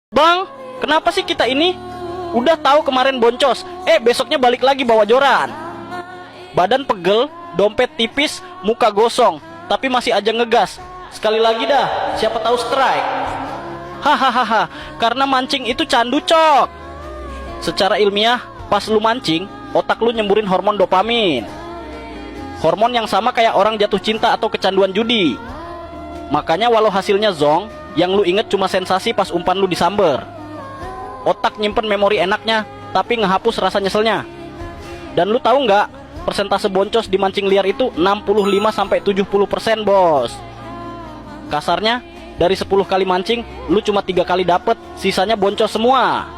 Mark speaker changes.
Speaker 1: Bang, kenapa sih kita ini? Udah tahu kemarin boncos, besoknya balik lagi bawa joran. Badan pegel, dompet tipis, muka gosong, tapi masih aja ngegas. Sekali lagi dah, siapa tahu strike. Hahaha, karena mancing itu candu, cok. Secara ilmiah, pas lu mancing, otak lu nyemburin hormon dopamin. Hormon yang sama kayak orang jatuh cinta atau kecanduan judi. Makanya walau hasilnya zong, yang lu inget cuma sensasi pas umpan lu disamber. Otak nyimpen memori enaknya, tapi ngehapus rasa nyeselnya. Dan lu tahu nggak, persentase boncos di mancing liar itu 65-70%, bos. Kasarnya, dari 10 kali mancing, lu cuma 3 kali dapet, sisanya boncos semua.